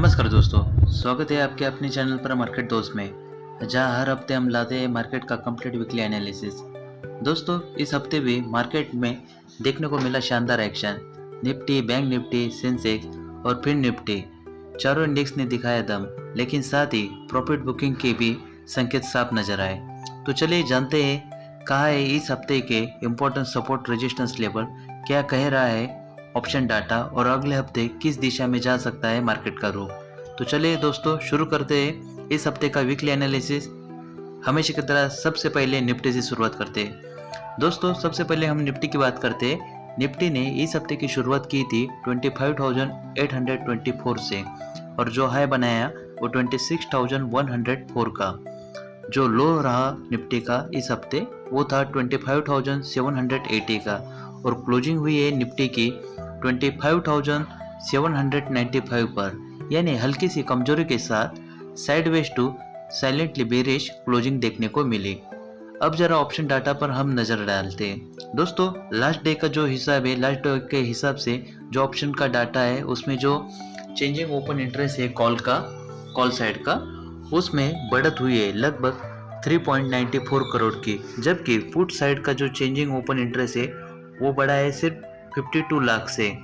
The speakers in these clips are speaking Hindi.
नमस्कार दोस्तों, स्वागत है आपके अपने चैनल पर मार्केट दोस्त में, जहां हर हफ्ते हम लाते हैं मार्केट का कंप्लीट वीकली एनालिसिस। दोस्तों, इस हफ्ते भी मार्केट में देखने को मिला शानदार action. Nifty, bank Nifty, Sensex और फिर निफ्टी चारों इंडेक्स ने दिखाया दम, लेकिन साथ ही प्रॉफिट बुकिंग के भी संकेत साफ नजर आए। तो चलिए जानते हैं कहाँ है इस हफ्ते के इम्पोर्टेंट सपोर्ट रेजिस्टेंस लेवल, क्या कह रहा है ऑप्शन डाटा और अगले हफ्ते किस दिशा में जा सकता है मार्केट का रुख। तो चलिए दोस्तों शुरू करते हैं इस हफ्ते का वीकली एनालिसिस। हमेशा की तरह सबसे पहले निफ्टी से शुरुआत करते हैं। दोस्तों सबसे पहले हम निफ्टी की बात करते हैं। निफ्टी ने इस हफ्ते की शुरुआत की थी 25,824 से और जो हाई बनाया वो 26,104 का। जो लो रहा निफ्टी का इस हफ्ते वो था 25,780 का और क्लोजिंग हुई है निफ्टी की 25,795 पर, यानी हल्की सी कमजोरी के साथ sideways to silently bearish closing देखने को मिली। अब जरा ऑप्शन डाटा पर हम नजर डालते हैं। दोस्तों लास्ट डे का जो हिसाब है, लास्ट डे के हिसाब से जो ऑप्शन का डाटा है उसमें जो चेंजिंग ओपन इंटरेस्ट है कॉल साइड का, उसमें बढ़त हुई है लगभग 3.94 करोड़ की, जबकि पुट साइड का जो चेंजिंग ओपन इंटरेस्ट है वो बढ़ा है सिर्फ 52 लाख से।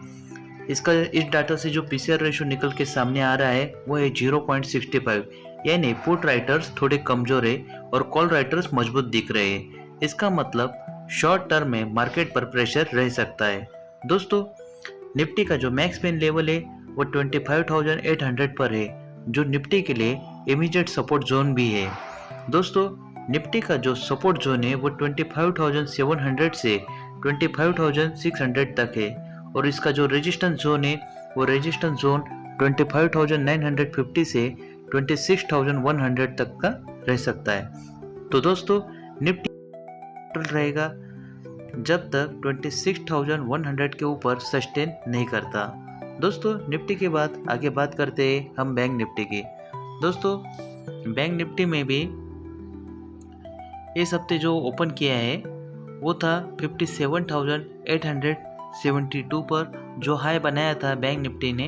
इस डाटा से जो पीसीआर रेशो निकल के सामने आ रहा है वो है 0.65, यानी पुट राइटर्स थोड़े कमजोर है और कॉल राइटर्स मजबूत दिख रहे हैं। इसका मतलब शॉर्ट टर्म में मार्केट पर प्रेशर रह सकता है। दोस्तों निफ्टी का जो मैक्स पेन लेवल है वो 25,800 पर है, जो निफ्टी के लिए इमीडिएट सपोर्ट जोन भी है। दोस्तों निफ्टी का जो सपोर्ट जोन है वो 25,700 से 25,600 तक है और इसका जो रेजिस्टेंस जोन है वो रेजिस्टेंस जोन 25,950 से 26,100 तक का रह सकता है। तो दोस्तों निफ्टी रहेगा जब तक 26,100 के ऊपर सस्टेन नहीं करता। दोस्तों निफ्टी के बाद आगे बात करते हैं हम बैंक निफ्टी की। दोस्तों बैंक निफ्टी में भी इस हफ्ते जो ओपन किया है वो था 57,872 पर। जो हाई बनाया था बैंक निफ्टी ने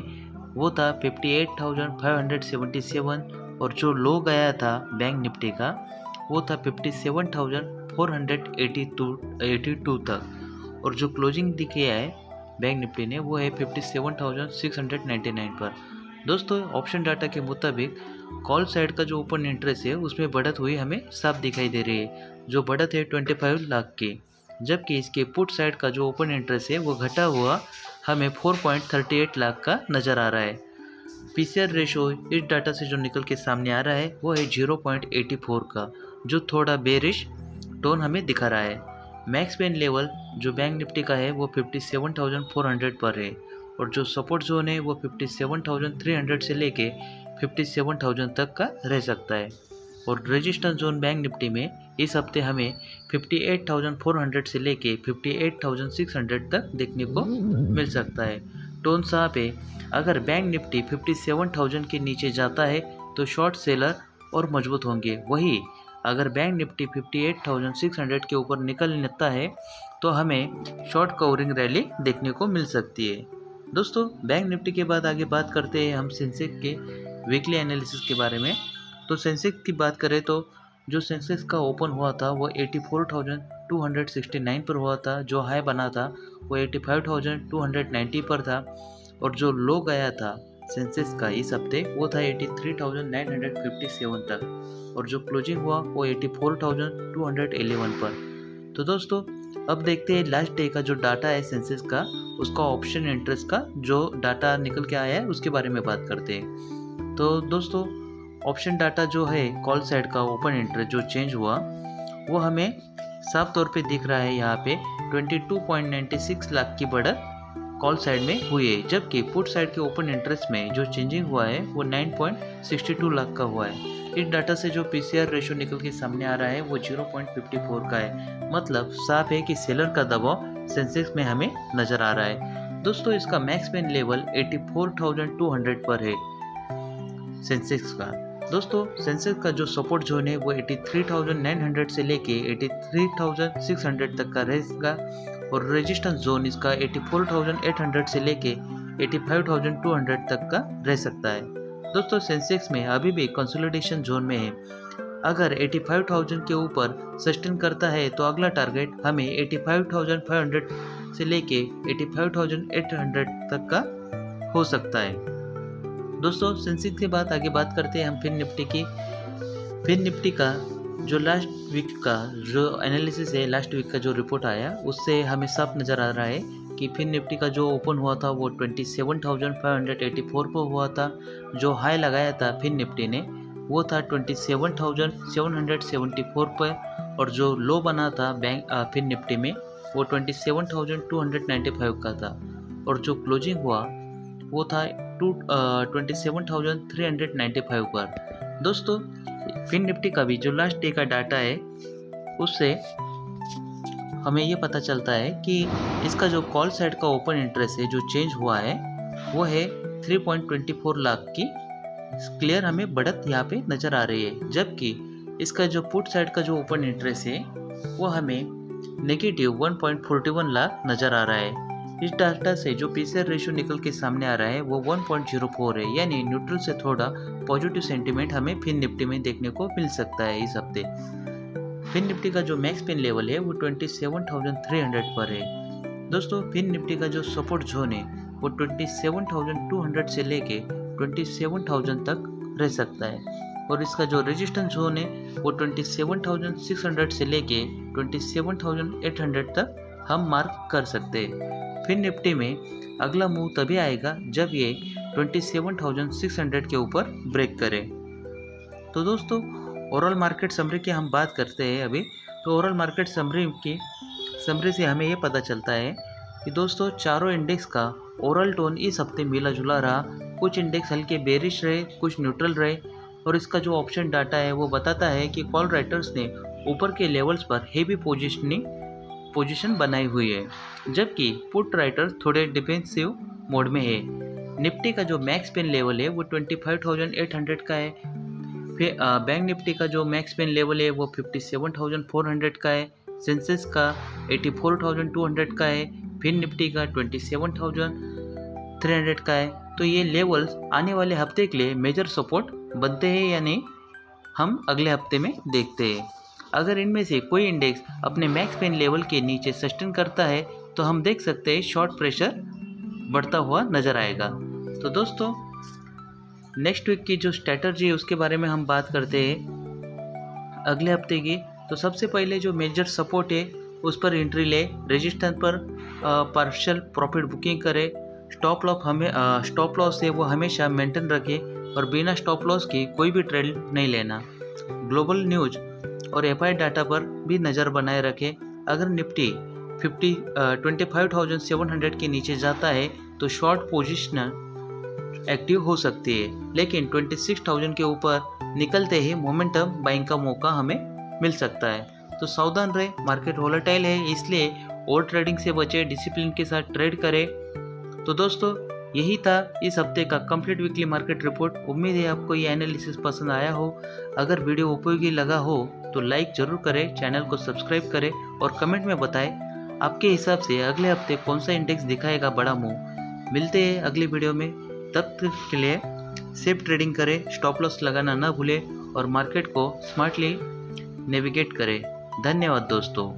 वो था 58,577 और जो लो गया था बैंक निफ्टी का वो था 57,482 तक और जो क्लोजिंग दिखाया है बैंक निफ्टी ने वो है 57,699 पर। दोस्तों ऑप्शन डाटा के मुताबिक कॉल साइड का जो ओपन इंटरेस्ट है उसमें बढ़त हुई हमें साफ दिखाई दे रही है, जो बढ़त है 25 लाख की, जबकि इसके पुट साइड का जो ओपन इंटरेस्ट है वो घटा हुआ हमें 4.38 लाख का नज़र आ रहा है। पीसीआर रेशो इस डाटा से जो निकल के सामने आ रहा है वो है 0.84 का, जो थोड़ा बेरिश टोन हमें दिखा रहा है। मैक्स पेन लेवल जो बैंक निफ्टी का है वो 57,400 पर है और जो सपोर्ट जोन है वो 57,300 से लेके 57,000 तक का रह सकता है और रेजिस्टेंस जोन बैंक निफ्टी में इस हफ्ते हमें 58,400 से लेके 58,600 तक देखने को मिल सकता है। टोन साहब है, अगर बैंक निफ्टी 57,000 के नीचे जाता है तो शॉर्ट सेलर और मजबूत होंगे, वही अगर बैंक निफ्टी 58,600 के ऊपर निकल लेता है तो हमें शॉर्ट कवरिंग रैली देखने को मिल सकती है। दोस्तों बैंक निफ्टी के बाद आगे बात करते हैं हम सेंसेक्स के वीकली एनालिसिस के बारे में। तो सेंसेक्स की बात करें तो जो सेंसेक्स का ओपन हुआ था वो 84,269 पर हुआ था, जो हाई बना था वो 85,290 पर था और जो लो गया था सेंसेक्स का इस हफ्ते वो था 83,957 तक और जो क्लोजिंग हुआ वो 84,211 पर। तो दोस्तों अब देखते हैं लास्ट डे का जो डाटा है सेंसेक्स का, उसका ऑप्शन इंटरेस्ट का जो डाटा निकल के आया है उसके बारे में बात करते हैं। तो दोस्तों ऑप्शन डाटा जो है कॉल साइड का ओपन इंटरेस्ट जो चेंज हुआ वो हमें साफ तौर पे दिख रहा है। यहाँ पे 22.96 लाख की बढ़त कॉल साइड में हुई है, जबकि पुट साइड के ओपन इंटरेस्ट में जो चेंजिंग हुआ है वो 9.62 लाख का हुआ है। इस डाटा से जो पीसीआर रेशो निकल के सामने आ रहा है वो 0.54 का है, मतलब साफ है कि सेलर का दबाव सेंसेक्स में हमें नजर आ रहा है। दोस्तों इसका मैक्स पेन लेवल 84,200 पर है सेंसेक्स का। दोस्तों सेंसेक्स का जो सपोर्ट जोन है वो 83,900 से लेके 83,600 तक का रहेगा और रेजिस्टेंस जोन इसका 84,800 से लेके 85,200 तक का रह सकता है। दोस्तों सेंसेक्स में अभी भी कंसोलिडेशन जोन में है। अगर 85,000 के ऊपर सस्टेन करता है तो अगला टारगेट हमें 85,500 से लेके 85,800 तक का हो सकता है। दोस्तों सेंसेक्स के बाद आगे बात करते हैं हम फिन निफ्टी की। फिन निफ्टी का जो लास्ट वीक का जो एनालिसिस है, लास्ट वीक का जो रिपोर्ट आया उससे हमें साफ नज़र आ रहा है कि फिन निफ्टी का जो ओपन हुआ था वो 27,584 पर हुआ था। जो हाई लगाया था फिन निफ्टी ने वो था 27,774 पर, और जो लो बना था फिन निफ्टी में वो 27,295 का था, और जो क्लोजिंग हुआ वो था 27,395 पर। दोस्तों फिन निफ्टी का भी जो लास्ट डे का डाटा है उससे हमें ये पता चलता है कि इसका जो कॉल साइड का ओपन इंटरेस्ट है जो चेंज हुआ है वो है 3.24 लाख की क्लियर हमें बढ़त यहाँ पे नज़र आ रही है, जबकि इसका जो पुट साइड का जो ओपन इंटरेस्ट है वो हमें नेगेटिव 1.41 लाख नज़र आ रहा है। इस डाटा से जो पीसीआर रेशियो निकल के सामने आ रहा है वो 1.04 है, यानी न्यूट्रल से थोड़ा पॉजिटिव सेंटीमेंट हमें फिन निफ्टी में देखने को मिल सकता है इस हफ्ते। फिन निफ्टी का जो मैक्स पेन लेवल है वो 27,300 पर है। दोस्तों फिन निफ्टी का जो सपोर्ट जोन है वो 27,200 से लेके 27,000 तक रह सकता है, और इसका जो रेजिस्टेंस जोन है वो 27,600 से लेके 27,800 तक हम मार्क कर सकते हैं। फिन निफ्टी में अगला मूव तभी आएगा जब ये 27,600 के ऊपर ब्रेक करे। तो दोस्तों ओवरऑल मार्केट समरी की हम बात करते हैं अभी। तो ओवरऑल मार्केट समरी से हमें ये पता चलता है कि दोस्तों चारों इंडेक्स का ओवरऑल टोन इस हफ्ते मिला जुला रहा। कुछ इंडेक्स हल्के बेरिश रहे, कुछ न्यूट्रल रहे, और इसका जो ऑप्शन डाटा है वो बताता है कि कॉल राइटर्स ने ऊपर के लेवल्स पर हेवी पोजीशन बनाई हुई है, जबकि पुट राइटर्स थोड़े डिफेंसिव मोड में है। निफ्टी का जो मैक्स पेन लेवल है वो 25,800 का है। फिर बैंक निफ्टी का जो मैक्स पेन लेवल है वो 57,400 का है। सेंसेक्स का 84,200 का है। फिन निफ्टी का 27,300 का है। तो ये लेवल्स आने वाले हफ्ते के लिए मेजर सपोर्ट बनते हैं या नहीं, हम अगले हफ्ते में देखते हैं। अगर इनमें से कोई इंडेक्स अपने मैक्स पेन लेवल के नीचे सस्टेन करता है तो हम देख सकते हैं शॉर्ट प्रेशर बढ़ता हुआ नज़र आएगा। तो दोस्तों नेक्स्ट वीक की जो स्ट्रैटेजी है उसके बारे में हम बात करते हैं अगले हफ्ते की। तो सबसे पहले जो मेजर सपोर्ट है उस पर एंट्री ले, रेजिस्टेंस पर पार्शियल प्रॉफिट बुकिंग करे, स्टॉप लॉस है वो हमेशा मेंटेन रखे, और बिना स्टॉप लॉस की कोई भी ट्रेड नहीं लेना। ग्लोबल न्यूज़ और एफआई डाटा पर भी नज़र बनाए रखें। अगर निफ्टी 25,700 के नीचे जाता है तो शॉर्ट पोजीशन एक्टिव हो सकती है, लेकिन 26,000 के ऊपर निकलते ही मोमेंटम बाइंग का मौका हमें मिल सकता है। तो सावधान रहे, मार्केट वोलेटाइल है, इसलिए ओवर ट्रेडिंग से बचे, डिसिप्लिन के साथ ट्रेड करें। तो दोस्तों यही था इस हफ्ते का कंप्लीट वीकली मार्केट रिपोर्ट। उम्मीद है आपको ये एनालिसिस पसंद आया हो। अगर वीडियो उपयोगी लगा हो तो लाइक जरूर करें, चैनल को सब्सक्राइब करें, और कमेंट में बताएं आपके हिसाब से अगले हफ्ते कौन सा इंडेक्स दिखाएगा बड़ा मूव। मिलते हैं अगली वीडियो में, तब तक के लिए सेफ ट्रेडिंग करें, स्टॉप लॉस लगाना ना भूलें, और मार्केट को स्मार्टली नेविगेट करें। धन्यवाद दोस्तों।